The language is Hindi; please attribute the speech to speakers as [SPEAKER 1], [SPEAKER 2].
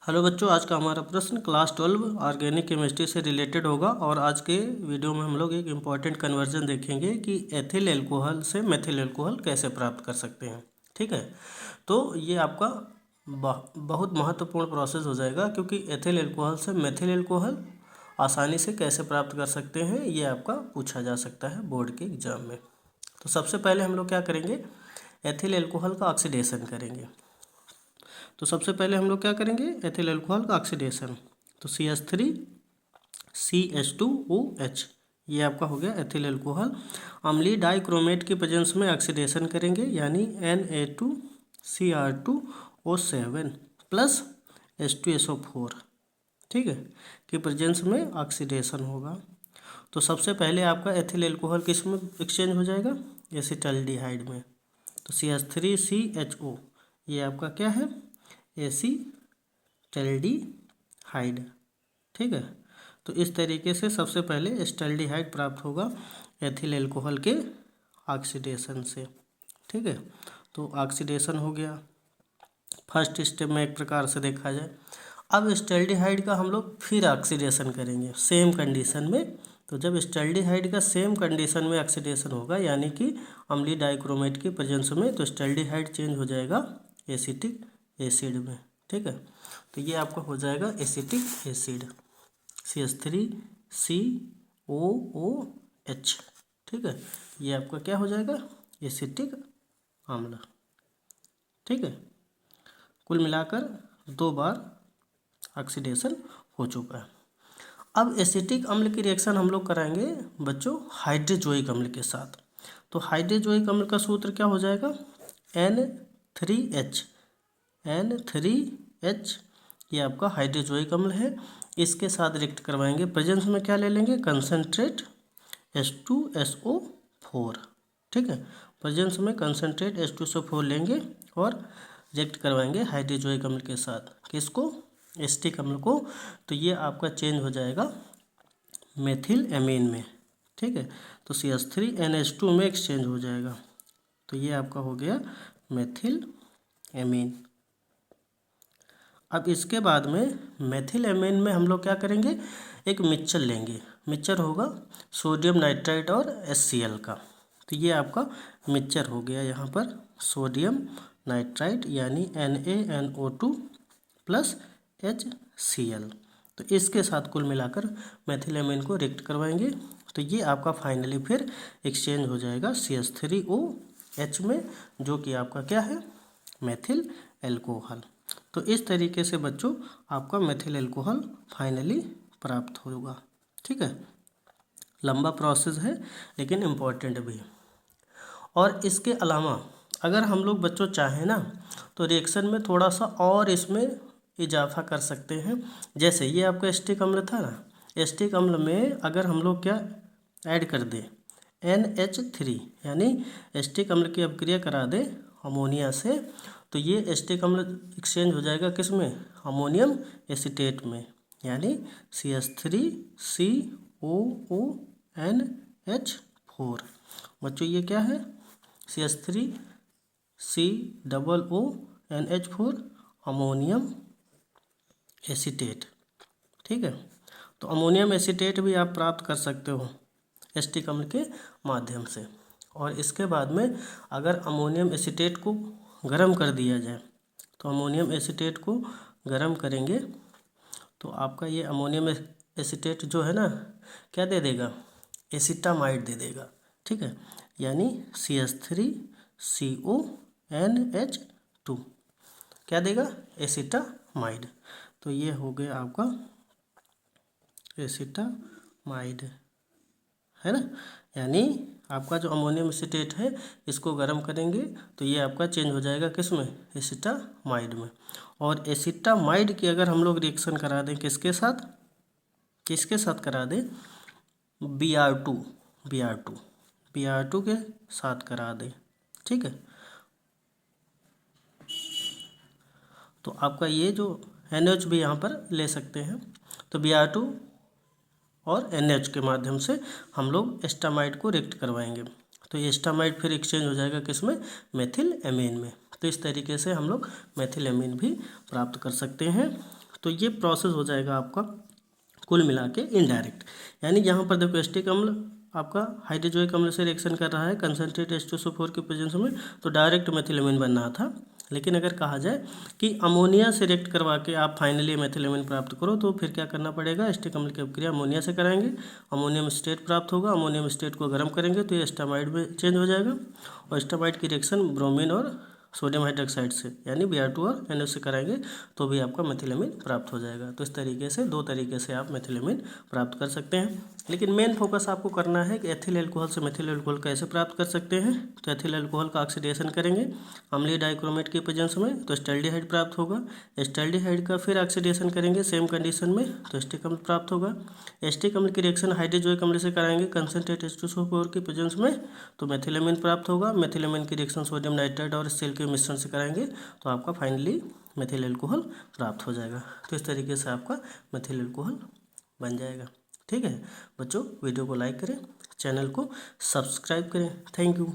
[SPEAKER 1] हेलो बच्चों, आज का हमारा प्रश्न क्लास 12 ऑर्गेनिक केमिस्ट्री से रिलेटेड होगा। और आज के वीडियो में हम लोग एक इम्पॉर्टेंट कन्वर्जन देखेंगे कि एथिल एल्कोहल से मेथिल एल्कोहल कैसे प्राप्त कर सकते हैं। ठीक है, तो ये आपका बहुत महत्वपूर्ण प्रोसेस हो जाएगा, क्योंकि एथिल एल्कोहल से मेथिल एल्कोहल आसानी से कैसे प्राप्त कर सकते हैं ये आपका पूछा जा सकता है बोर्ड के एग्जाम में। तो सबसे पहले हम लोग क्या करेंगे, एथिल एल्कोहल का ऑक्सीडेशन करेंगे। तो सबसे पहले हम लोग क्या करेंगे, एथिल अल्कोहल का ऑक्सीडेशन। तो CH3CH2OH ये आपका हो गया एथिल अल्कोहल। अम्लीय डाइक्रोमेट की प्रेजेंस में ऑक्सीडेशन करेंगे, यानी Na2Cr2O7 प्लस H2SO4, ठीक है, की प्रेजेंस में ऑक्सीडेशन होगा। तो सबसे पहले आपका एथिल अल्कोहल किस में एक्सचेंज हो जाएगा, एसिटाल्डिहाइड में। तो CH3CHO ये आपका क्या है, एसिटाल्डिहाइड, ठीक है। तो इस तरीके से सबसे पहले एसिटाल्डिहाइड प्राप्त होगा एथिल अल्कोहल के ऑक्सीडेशन से, ठीक है। तो ऑक्सीडेशन हो गया फर्स्ट स्टेप में, एक प्रकार से देखा जाए। अब एसिटाल्डिहाइड का हम लोग फिर ऑक्सीडेशन करेंगे सेम कंडीशन में। तो जब एसिटाल्डिहाइड का सेम कंडीशन में ऑक्सीडेशन होगा, यानी कि अम्लीय डाइक्रोमेट की प्रेजेंस में, तो एसिटाल्डिहाइड चेंज हो जाएगा एसिटिक एसिड में, ठीक है। तो ये आपका हो जाएगा एसिटिक एसिड CH3COOH, ठीक है। ये आपका क्या हो जाएगा, एसिटिक अम्ल, ठीक है। कुल मिलाकर 2 बार ऑक्सीडेशन हो चुका है। अब एसिटिक अम्ल की रिएक्शन हम लोग कराएंगे बच्चों हाइड्रोजोइक अम्ल के साथ। तो हाइड्रोजोइक अम्ल का सूत्र क्या हो जाएगा, N3H ये आपका हाइड्रोजोइक अम्ल है। इसके साथ रिएक्ट करवाएंगे, प्रेजेंस में क्या ले लेंगे, कंसनट्रेट H2SO4, ठीक है। प्रेजेंस में कंसनट्रेट H2SO4 लेंगे और रिएक्ट करवाएंगे हाइड्रोजोइक अम्ल के साथ। किसको, एसिटिक अम्ल को। तो ये आपका चेंज हो जाएगा मेथिल एमीन में, ठीक है। तो CH3NH2 में एक्सचेंज हो जाएगा। तो ये आपका हो गया मेथिल एमीन। अब इसके बाद में मेथिल एमीन में हम लोग क्या करेंगे, एक मिक्सचर लेंगे। मिक्सचर होगा सोडियम नाइट्राइट और HCl का। तो ये आपका मिक्सचर हो गया यहाँ पर सोडियम नाइट्राइट, यानी NaNO2 प्लस HCl। तो इसके साथ कुल मिलाकर मेथिल एमीन को रिएक्ट करवाएंगे। तो ये आपका फाइनली फिर एक्सचेंज हो जाएगा CH3OH में, जो कि आपका क्या है, मेथिल एल्कोहल। तो इस तरीके से बच्चों आपका मेथिल एल्कोहल फाइनली प्राप्त होगा, ठीक है। लंबा प्रोसेस है लेकिन इम्पोर्टेंट भी है। और इसके अलावा अगर हम लोग बच्चों चाहें ना, तो रिएक्शन में थोड़ा सा और इसमें इजाफा कर सकते हैं। जैसे ये आपका एसिटिक अम्ल था ना, एसिटिक अम्ल में अगर हम लोग क्या ऐड कर दें, NH3, यानी एसिटिक अम्ल की अपक्रिया करा दें अमोनिया से, तो ये एसिटिक अम्ल एक्सचेंज हो जाएगा किस में, अमोनियम एसीटेट में, यानी CH3COONH4। बच्चों ये क्या है, CH3COONH4 अमोनियम एसीटेट, ठीक है। तो अमोनियम एसीटेट भी आप प्राप्त कर सकते हो एसिटिक अम्ल के माध्यम से। और इसके बाद में अगर अमोनियम एसीटेट को गर्म कर दिया जाए, तो अमोनियम एसीटेट को गर्म करेंगे तो आपका ये अमोनियम एसीटेट जो है ना, क्या दे देगा, एसिटामाइड दे देगा, ठीक है। यानी CH3CONH2 क्या देगा, एसिटामाइड। तो ये हो गया आपका एसिटामाइड, है ना। यानी आपका जो अमोनियम एसीटेट है, इसको गर्म करेंगे तो ये आपका चेंज हो जाएगा किस में, एसिटामाइड में। और एसिटामाइड की अगर हम लोग रिएक्शन करा दें किसके साथ, किसके साथ करा दें, Br2 के साथ करा दें, ठीक है। तो आपका ये जो NH भी यहाँ पर ले सकते हैं। तो Br2 और NH के माध्यम से हम लोग एस्टामाइड को रिएक्ट करवाएंगे। तो ये एस्टामाइड फिर एक्सचेंज हो जाएगा किसमें, मेथिल एमीन में। तो इस तरीके से हम लोग मेथिल एमीन भी प्राप्त कर सकते हैं। तो ये प्रोसेस हो जाएगा आपका कुल मिला के इनडायरेक्ट। यानी यहाँ पर देखो एसिटिक अम्ल आपका हाइड्रोजोइक अम्ल से रिएक्शन कर रहा है कंसनट्रेट H2SO4 के प्रेजेंस में, तो डायरेक्ट मेथिलेमिन बन रहा था। लेकिन अगर कहा जाए कि अमोनिया से रिएक्ट करवा के आप फाइनली मेथिलेमिन प्राप्त करो, तो फिर क्या करना पड़ेगा, एसिटिक अम्ल की अपक्रिया अमोनिया से कराएंगे, अमोनियम स्टेट प्राप्त होगा, अमोनियम स्टेट को गर्म करेंगे तो ये एस्टामाइड में चेंज हो जाएगा, और एस्टामाइड की रिएक्शन ब्रोमीन और सोडियम हाइड्रोक्साइड से यानी Br2 और NH से कराएंगे तो भी आपका मेथिलेमिन प्राप्त हो जाएगा। तो इस तरीके से 2 तरीके से आप मेथिलेमिन प्राप्त कर सकते हैं। लेकिन मेन फोकस आपको करना है कि एथिल अल्कोहल से मेथिल अल्कोहल कैसे प्राप्त कर सकते हैं। तो एथिल अल्कोहल का ऑक्सीडेशन करेंगे अम्लीय डाइक्रोमेट के प्रेजेंस में तो एस्टाल्डिहाइड प्राप्त होगा। एस्टाल्डिहाइड का फिर ऑक्सीडेशन करेंगे सेम कंडीशन में तो एस्टिक अम्ल प्राप्त होगा। एस्टिक अम्ल की रिएक्शन हाइड्रोजोइक अम्ल से कराएंगे कंसनट्रेट H2SO4 के प्रेजेंस में तो मेथिलेमिन प्राप्त होगा। मेथिलेमिन की रिएक्शन सोडियम नाइट्राइड और HCl के मिश्रण से कराएंगे तो आपका फाइनली मेथिल अल्कोहल प्राप्त हो जाएगा। तो इस तरीके से आपका मेथिल अल्कोहल बन जाएगा। ठीक है बच्चों, वीडियो को लाइक करें, चैनल को सब्सक्राइब करें। Thank you.